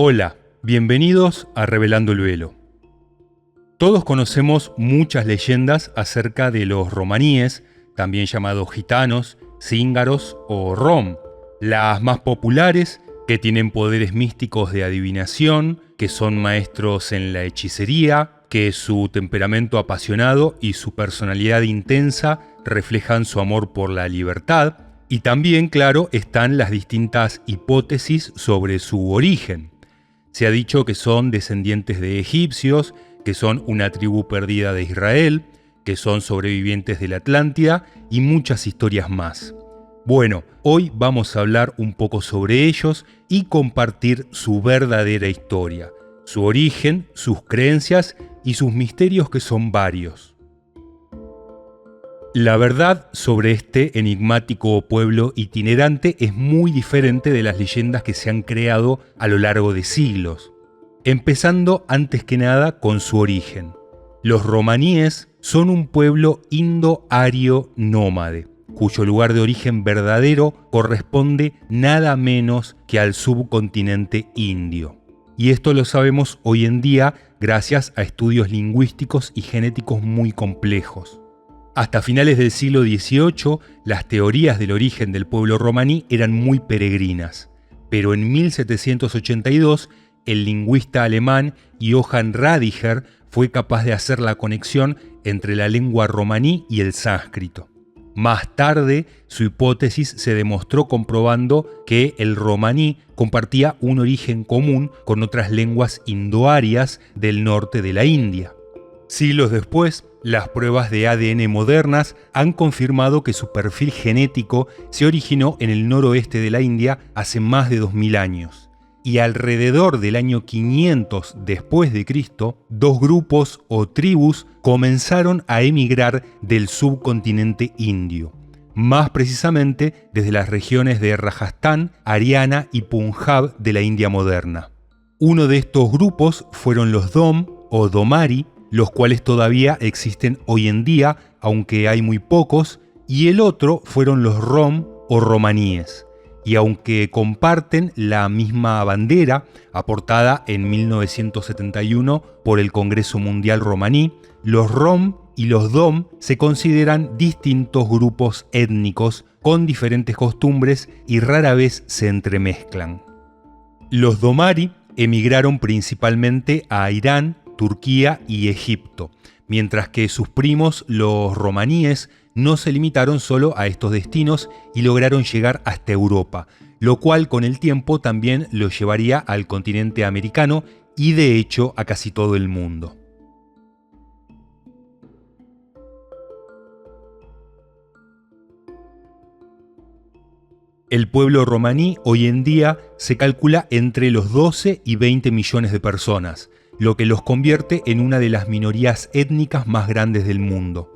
Hola, bienvenidos a Revelando el Velo. Todos conocemos muchas leyendas acerca de los romaníes, también llamados gitanos, cíngaros o rom. Las más populares, que tienen poderes místicos de adivinación, que son maestros en la hechicería, que su temperamento apasionado y su personalidad intensa reflejan su amor por la libertad. Y también, claro, están las distintas hipótesis sobre su origen. Se ha dicho que son descendientes de egipcios, que son una tribu perdida de Israel, que son sobrevivientes de la Atlántida y muchas historias más. Bueno, hoy vamos a hablar un poco sobre ellos y compartir su verdadera historia, su origen, sus creencias y sus misterios, que son varios. La verdad sobre este enigmático pueblo itinerante es muy diferente de las leyendas que se han creado a lo largo de siglos. Empezando antes que nada con su origen. Los romaníes son un pueblo indo-ario nómade, cuyo lugar de origen verdadero corresponde nada menos que al subcontinente indio. Y esto lo sabemos hoy en día gracias a estudios lingüísticos y genéticos muy complejos. Hasta finales del siglo XVIII, las teorías del origen del pueblo romaní eran muy peregrinas, pero en 1782, el lingüista alemán Johann Radiger fue capaz de hacer la conexión entre la lengua romaní y el sánscrito. Más tarde, su hipótesis se demostró comprobando que el romaní compartía un origen común con otras lenguas indoarias del norte de la India. Siglos después, las pruebas de ADN modernas han confirmado que su perfil genético se originó en el noroeste de la India hace más de 2000 años. Y alrededor del año 500 después de Cristo, dos grupos o tribus comenzaron a emigrar del subcontinente indio, más precisamente desde las regiones de Rajastán, Haryana y Punjab de la India moderna. Uno de estos grupos fueron los Dom o Domari, los cuales todavía existen hoy en día, aunque hay muy pocos, y el otro fueron los Rom o romaníes. Y aunque comparten la misma bandera, aportada en 1971 por el Congreso Mundial Romaní, los Rom y los Dom se consideran distintos grupos étnicos con diferentes costumbres y rara vez se entremezclan. Los Domari emigraron principalmente a Irán, Turquía y Egipto, mientras que sus primos, los romaníes, no se limitaron solo a estos destinos y lograron llegar hasta Europa, lo cual con el tiempo también los llevaría al continente americano y de hecho a casi todo el mundo. El pueblo romaní hoy en día se calcula entre los 12 y 20 millones de personas, lo que los convierte en una de las minorías étnicas más grandes del mundo.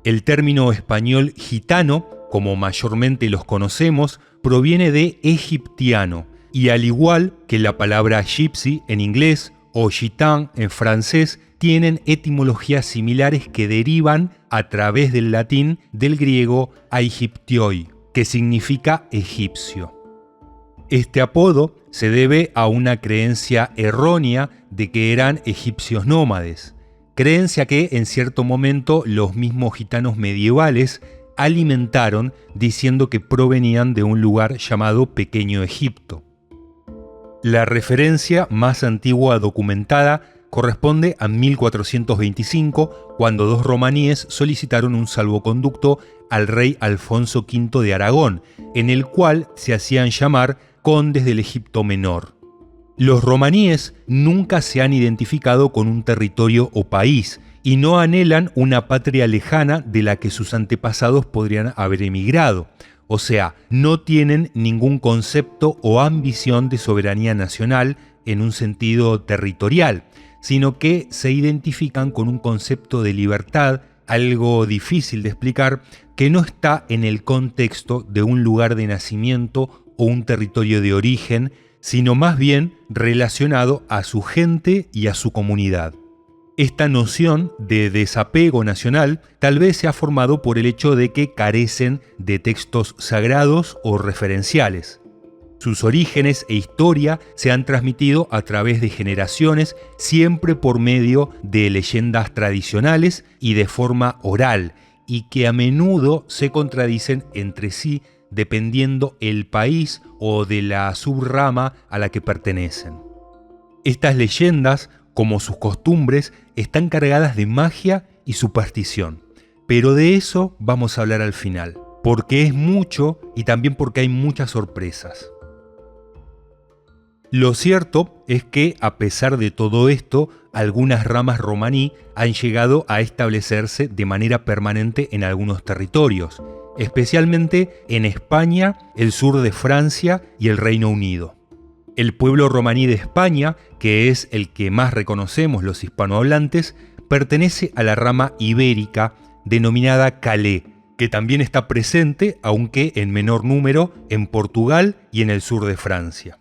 El término español gitano, como mayormente los conocemos, proviene de egiptiano, y al igual que la palabra gypsy en inglés o gitan en francés, tienen etimologías similares que derivan a través del latín del griego aegyptioi, que significa egipcio. Este apodo se debe a una creencia errónea de que eran egipcios nómades, creencia que en cierto momento los mismos gitanos medievales alimentaron diciendo que provenían de un lugar llamado Pequeño Egipto. La referencia más antigua documentada corresponde a 1425, cuando dos romaníes solicitaron un salvoconducto al rey Alfonso V de Aragón, en el cual se hacían llamar condes del Egipto Menor. Los romaníes nunca se han identificado con un territorio o país y no anhelan una patria lejana de la que sus antepasados podrían haber emigrado. O sea, no tienen ningún concepto o ambición de soberanía nacional en un sentido territorial, sino que se identifican con un concepto de libertad, algo difícil de explicar, que no está en el contexto de un lugar de nacimiento o un territorio de origen, sino más bien relacionado a su gente y a su comunidad. Esta noción de desapego nacional tal vez se ha formado por el hecho de que carecen de textos sagrados o referenciales. Sus orígenes e historia se han transmitido a través de generaciones, siempre por medio de leyendas tradicionales y de forma oral, y que a menudo se contradicen entre sí dependiendo el país o de la subrama a la que pertenecen. Estas leyendas, como sus costumbres, están cargadas de magia y superstición, pero de eso vamos a hablar al final, porque es mucho y también porque hay muchas sorpresas. Lo cierto es que, a pesar de todo esto, algunas ramas romaní han llegado a establecerse de manera permanente en algunos territorios, especialmente en España, el sur de Francia y el Reino Unido. El pueblo romaní de España, que es el que más reconocemos los hispanohablantes, pertenece a la rama ibérica denominada Calé, que también está presente, aunque en menor número, en Portugal y en el sur de Francia.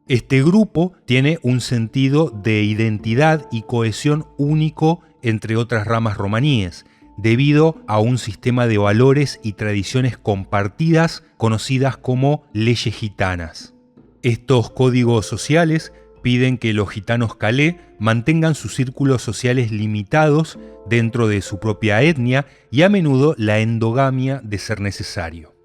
Este grupo tiene un sentido de identidad y cohesión único entre otras ramas romaníes, debido a un sistema de valores y tradiciones compartidas conocidas como leyes gitanas. Estos códigos sociales piden que los gitanos calé mantengan sus círculos sociales limitados dentro de su propia etnia y a menudo la endogamia de ser necesario.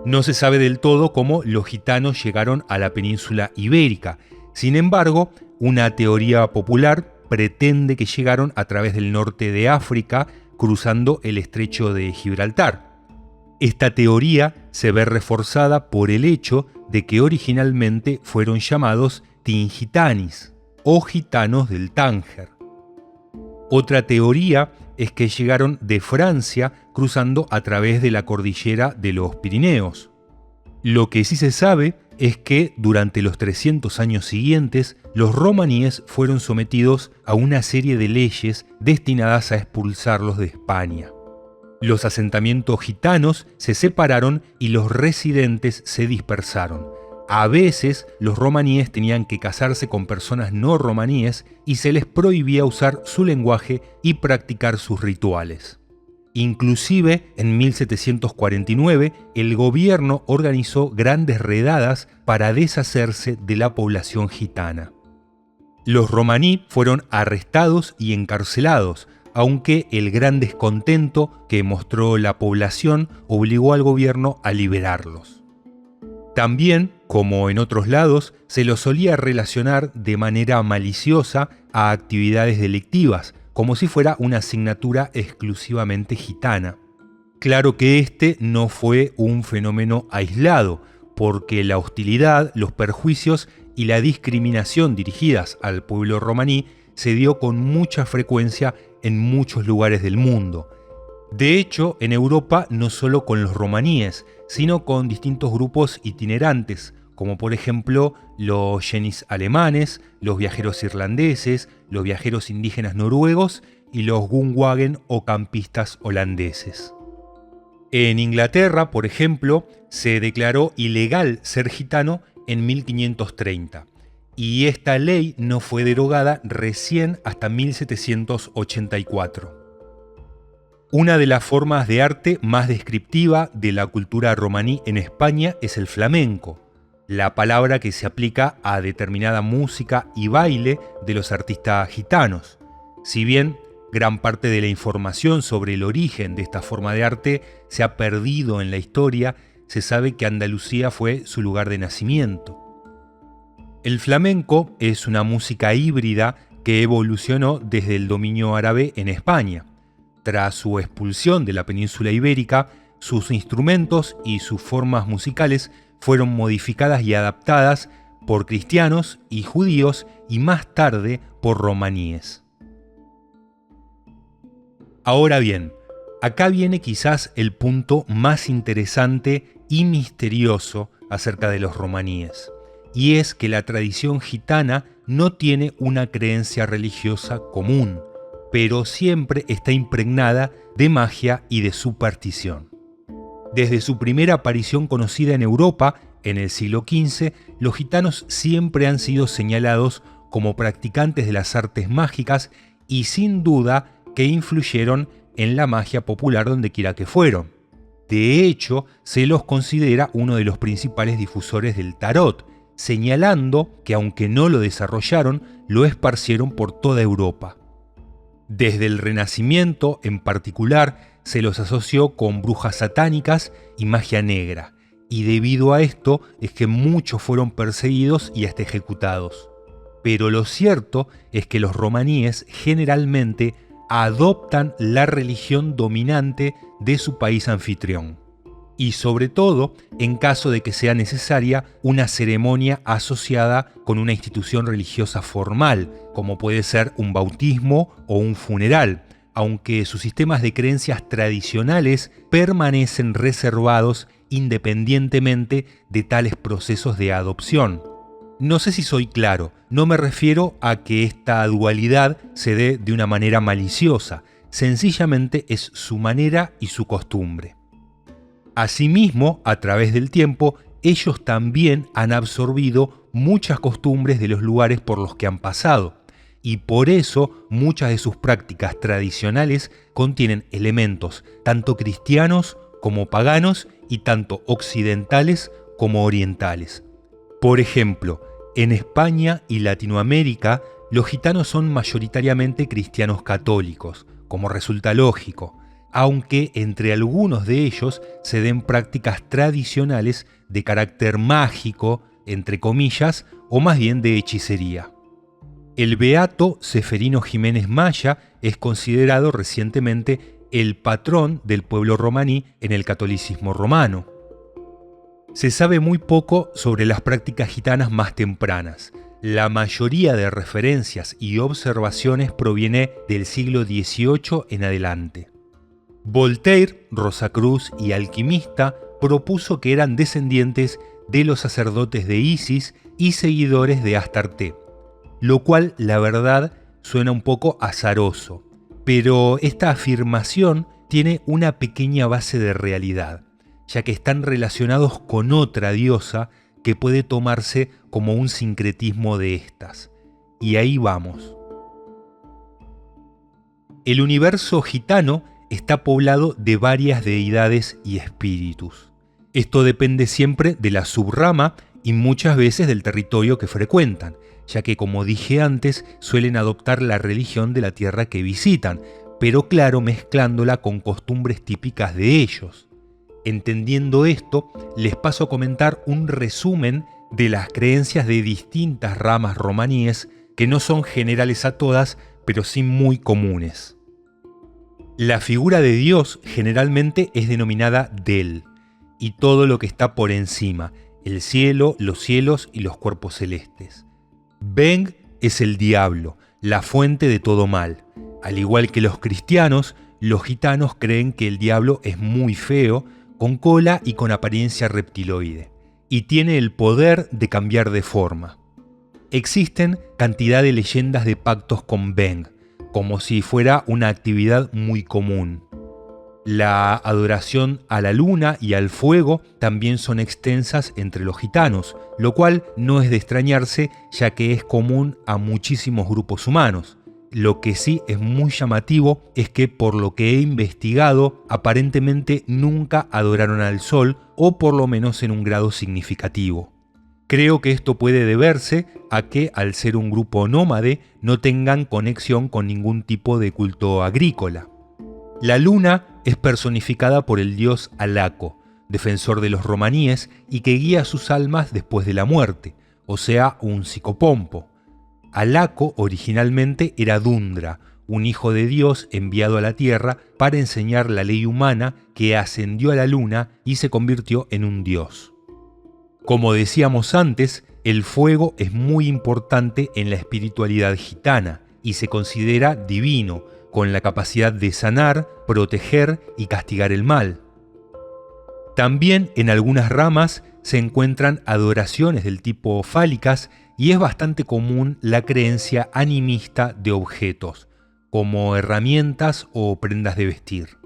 No se sabe del todo cómo los gitanos llegaron a la península ibérica. Sin embargo, una teoría popular pretende que llegaron a través del norte de África, cruzando el estrecho de Gibraltar. Esta teoría se ve reforzada por el hecho de que originalmente fueron llamados Tingitanis, o gitanos del Tánger. Otra teoría es que llegaron de Francia cruzando a través de la cordillera de los Pirineos. Lo que sí se sabe es que durante los 300 años siguientes, los romaníes fueron sometidos a una serie de leyes destinadas a expulsarlos de España. Los asentamientos gitanos se separaron y los residentes se dispersaron. A veces, los romaníes tenían que casarse con personas no romaníes y se les prohibía usar su lenguaje y practicar sus rituales. Inclusive, en 1749, el gobierno organizó grandes redadas para deshacerse de la población gitana. Los romaní fueron arrestados y encarcelados, aunque el gran descontento que mostró la población obligó al gobierno a liberarlos. También, como en otros lados, se los solía relacionar de manera maliciosa a actividades delictivas, como si fuera una asignatura exclusivamente gitana. Claro que este no fue un fenómeno aislado, porque la hostilidad, los perjuicios y la discriminación dirigidas al pueblo romaní se dio con mucha frecuencia en muchos lugares del mundo. De hecho, en Europa no solo con los romaníes, sino con distintos grupos itinerantes, como por ejemplo los yenis alemanes, los viajeros irlandeses, los viajeros indígenas noruegos y los gunwagen o campistas holandeses. En Inglaterra, por ejemplo, se declaró ilegal ser gitano en 1530, y esta ley no fue derogada recién hasta 1784. Una de las formas de arte más descriptiva de la cultura romaní en España es el flamenco, la palabra que se aplica a determinada música y baile de los artistas gitanos. Si bien gran parte de la información sobre el origen de esta forma de arte se ha perdido en la historia, se sabe que Andalucía fue su lugar de nacimiento. El flamenco es una música híbrida que evolucionó desde el dominio árabe en España. Tras su expulsión de la península ibérica, sus instrumentos y sus formas musicales fueron modificadas y adaptadas por cristianos y judíos y más tarde por romaníes. Ahora bien, acá viene quizás el punto más interesante y misterioso acerca de los romaníes, y es que la tradición gitana no tiene una creencia religiosa común, pero siempre está impregnada de magia y de superstición. Desde su primera aparición conocida en Europa, en el siglo XV, los gitanos siempre han sido señalados como practicantes de las artes mágicas y sin duda que influyeron en la magia popular donde quiera que fueron. De hecho, se los considera uno de los principales difusores del tarot, señalando que aunque no lo desarrollaron, lo esparcieron por toda Europa. Desde el Renacimiento, en particular, se los asoció con brujas satánicas y magia negra, y debido a esto es que muchos fueron perseguidos y hasta ejecutados. Pero lo cierto es que los romaníes generalmente adoptan la religión dominante de su país anfitrión, y sobre todo en caso de que sea necesaria una ceremonia asociada con una institución religiosa formal, como puede ser un bautismo o un funeral, aunque sus sistemas de creencias tradicionales permanecen reservados independientemente de tales procesos de adopción. No sé si soy claro, no me refiero a que esta dualidad se dé de una manera maliciosa, sencillamente es su manera y su costumbre. Asimismo, a través del tiempo, ellos también han absorbido muchas costumbres de los lugares por los que han pasado, y por eso muchas de sus prácticas tradicionales contienen elementos tanto cristianos como paganos y tanto occidentales como orientales. Por ejemplo, en España y Latinoamérica, los gitanos son mayoritariamente cristianos católicos, como resulta lógico, aunque entre algunos de ellos se den prácticas tradicionales de carácter mágico, entre comillas, o más bien de hechicería. El beato Ceferino Jiménez Maya es considerado recientemente el patrón del pueblo romaní en el catolicismo romano. Se sabe muy poco sobre las prácticas gitanas más tempranas. La mayoría de referencias y observaciones proviene del siglo XVIII en adelante. Voltaire, Rosacruz y alquimista, propuso que eran descendientes de los sacerdotes de Isis y seguidores de Astarte, lo cual, la verdad, suena un poco azaroso, pero esta afirmación tiene una pequeña base de realidad, ya que están relacionados con otra diosa que puede tomarse como un sincretismo de estas. Y ahí vamos. El universo gitano está poblado de varias deidades y espíritus. Esto depende siempre de la subrama y muchas veces del territorio que frecuentan, ya que, como dije antes, suelen adoptar la religión de la tierra que visitan, pero claro, mezclándola con costumbres típicas de ellos. Entendiendo esto, les paso a comentar un resumen de las creencias de distintas ramas romaníes que no son generales a todas, pero sí muy comunes. La figura de Dios generalmente es denominada Del, y todo lo que está por encima, el cielo, los cielos y los cuerpos celestes. Beng es el diablo, la fuente de todo mal. Al igual que los cristianos, los gitanos creen que el diablo es muy feo, con cola y con apariencia reptiloide, y tiene el poder de cambiar de forma. Existen cantidad de leyendas de pactos con Beng, como si fuera una actividad muy común. La adoración a la luna y al fuego también son extensas entre los gitanos, lo cual no es de extrañarse, ya que es común a muchísimos grupos humanos. Lo que sí es muy llamativo es que, por lo que he investigado, aparentemente nunca adoraron al sol, o por lo menos en un grado significativo. Creo que esto puede deberse a que, al ser un grupo nómade, no tengan conexión con ningún tipo de culto agrícola. La luna es personificada por el dios Alaco, defensor de los romaníes y que guía a sus almas después de la muerte, o sea, un psicopompo. Alaco originalmente era Dundra, un hijo de Dios enviado a la tierra para enseñar la ley humana, que ascendió a la luna y se convirtió en un dios. Como decíamos antes, el fuego es muy importante en la espiritualidad gitana y se considera divino, con la capacidad de sanar, proteger y castigar el mal. También en algunas ramas se encuentran adoraciones del tipo fálicas y es bastante común la creencia animista de objetos, como herramientas o prendas de vestir.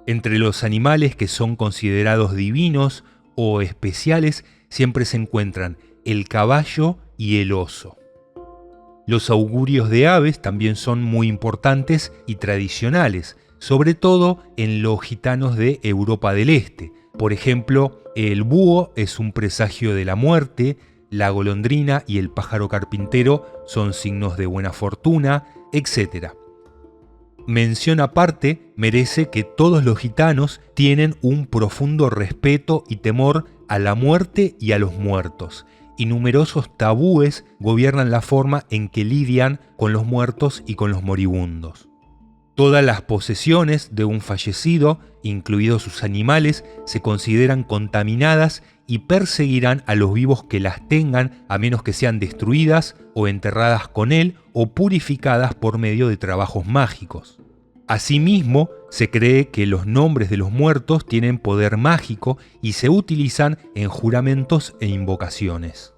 Entre los animales que son considerados divinos o especiales siempre se encuentran el caballo y el oso. Los augurios de aves también son muy importantes y tradicionales, sobre todo en los gitanos de Europa del Este. Por ejemplo, el búho es un presagio de la muerte, la golondrina y el pájaro carpintero son signos de buena fortuna, etc. Mención aparte merece que todos los gitanos tienen un profundo respeto y temor a la muerte y a los muertos, y numerosos tabúes gobiernan la forma en que lidian con los muertos y con los moribundos. Todas las posesiones de un fallecido, incluidos sus animales, se consideran contaminadas y perseguirán a los vivos que las tengan, a menos que sean destruidas o enterradas con él o purificadas por medio de trabajos mágicos. Asimismo, se cree que los nombres de los muertos tienen poder mágico y se utilizan en juramentos e invocaciones.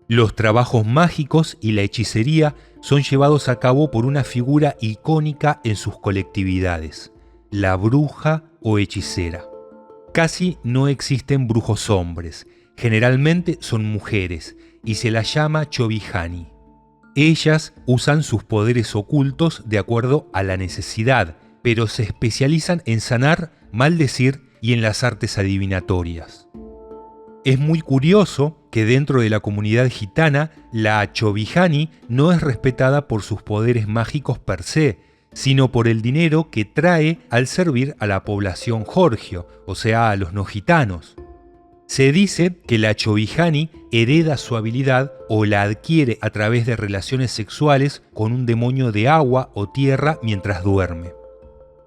Los trabajos mágicos y la hechicería son llevados a cabo por una figura icónica en sus colectividades, la bruja o hechicera. Casi no existen brujos hombres, generalmente son mujeres, y se las llama chovihani. Ellas usan sus poderes ocultos de acuerdo a la necesidad, pero se especializan en sanar, maldecir y en las artes adivinatorias. Es muy curioso que dentro de la comunidad gitana, la chovihani no es respetada por sus poderes mágicos per se, sino por el dinero que trae al servir a la población jorgio, o sea, a los no gitanos. Se dice que la chovihani hereda su habilidad o la adquiere a través de relaciones sexuales con un demonio de agua o tierra mientras duerme.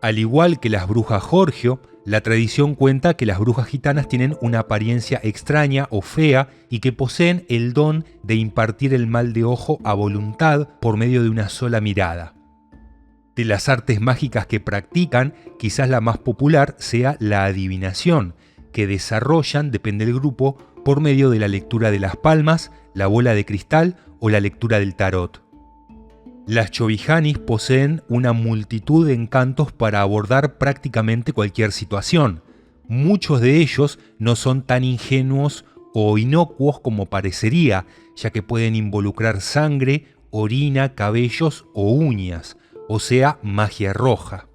Al igual que las brujas jorgio, la tradición cuenta que las brujas gitanas tienen una apariencia extraña o fea y que poseen el don de impartir el mal de ojo a voluntad por medio de una sola mirada. De las artes mágicas que practican, quizás la más popular sea la adivinación, que desarrollan, depende del grupo, por medio de la lectura de las palmas, la bola de cristal o la lectura del tarot. Las chovijanis poseen una multitud de encantos para abordar prácticamente cualquier situación. Muchos de ellos no son tan ingenuos o inocuos como parecería, ya que pueden involucrar sangre, orina, cabellos o uñas, o sea, magia roja.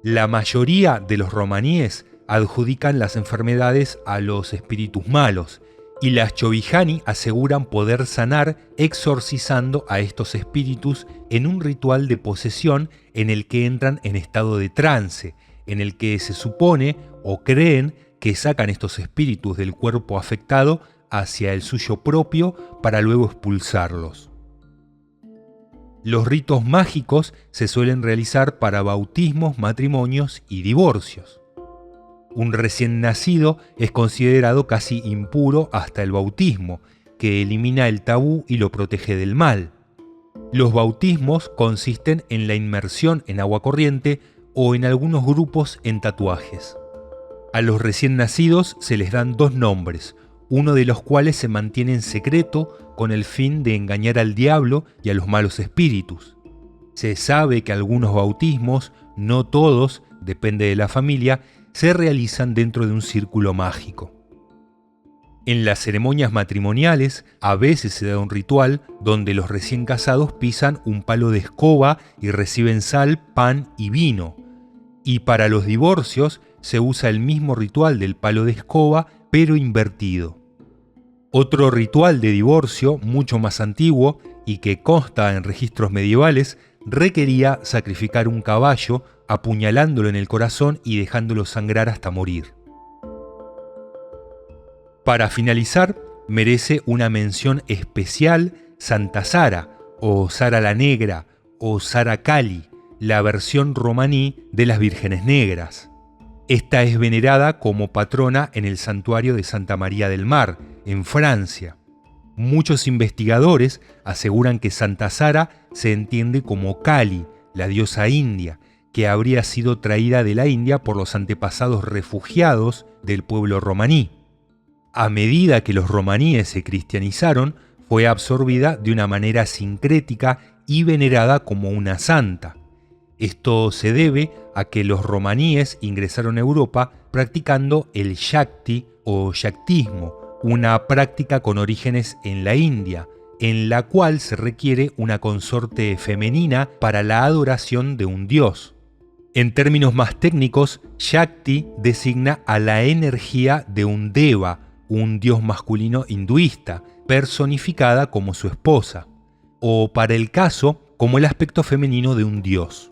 La mayoría de los romaníes adjudican las enfermedades a los espíritus malos, y las chovihani aseguran poder sanar exorcizando a estos espíritus en un ritual de posesión en el que entran en estado de trance, en el que se supone o creen que sacan estos espíritus del cuerpo afectado hacia el suyo propio para luego expulsarlos. Los ritos mágicos se suelen realizar para bautismos, matrimonios y divorcios. Un recién nacido es considerado casi impuro hasta el bautismo, que elimina el tabú y lo protege del mal. Los bautismos consisten en la inmersión en agua corriente o en algunos grupos en tatuajes. A los recién nacidos se les dan dos nombres, uno de los cuales se mantiene en secreto con el fin de engañar al diablo y a los malos espíritus. Se sabe que algunos bautismos, no todos, depende de la familia, se realizan dentro de un círculo mágico. En las ceremonias matrimoniales a veces se da un ritual donde los recién casados pisan un palo de escoba y reciben sal, pan y vino. Y para los divorcios se usa el mismo ritual del palo de escoba, pero invertido. Otro ritual de divorcio, mucho más antiguo y que consta en registros medievales, requería sacrificar un caballo, apuñalándolo en el corazón y dejándolo sangrar hasta morir. Para finalizar, merece una mención especial Santa Sara, o Sara la Negra, o Sara Kali, la versión romaní de las Vírgenes Negras. Esta es venerada como patrona en el santuario de Santa María del Mar, en Francia. Muchos investigadores aseguran que Santa Sara se entiende como Kali, la diosa india, que habría sido traída de la India por los antepasados refugiados del pueblo romaní. A medida que los romaníes se cristianizaron, fue absorbida de una manera sincrética y venerada como una santa. Esto se debe a que los romaníes ingresaron a Europa practicando el Shakti o Shaktismo, una práctica con orígenes en la India, en la cual se requiere una consorte femenina para la adoración de un dios. En términos más técnicos, Shakti designa a la energía de un deva, un dios masculino hinduista, personificada como su esposa, o para el caso, como el aspecto femenino de un dios.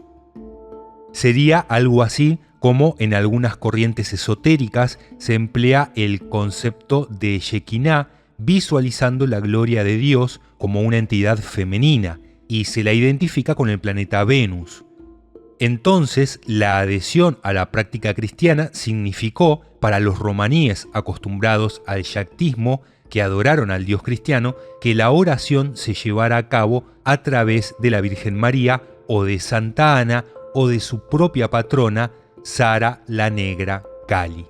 Sería algo así como en algunas corrientes esotéricas se emplea el concepto de Shekinah, visualizando la gloria de Dios como una entidad femenina, y se la identifica con el planeta Venus. Entonces, la adhesión a la práctica cristiana significó, para los romaníes acostumbrados al shaktismo, que adoraron al Dios cristiano, que la oración se llevara a cabo a través de la Virgen María o de Santa Ana o de su propia patrona, Sara la Negra Kali.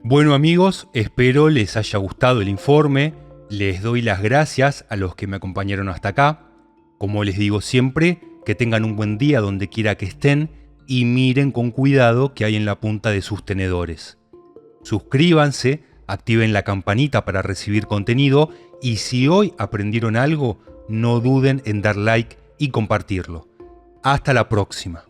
Bueno amigos, espero les haya gustado el informe. Les doy las gracias a los que me acompañaron hasta acá. Como les digo siempre, que tengan un buen día donde quiera que estén y miren con cuidado qué hay en la punta de sus tenedores. Suscríbanse, activen la campanita para recibir contenido y si hoy aprendieron algo, no duden en dar like y compartirlo. Hasta la próxima.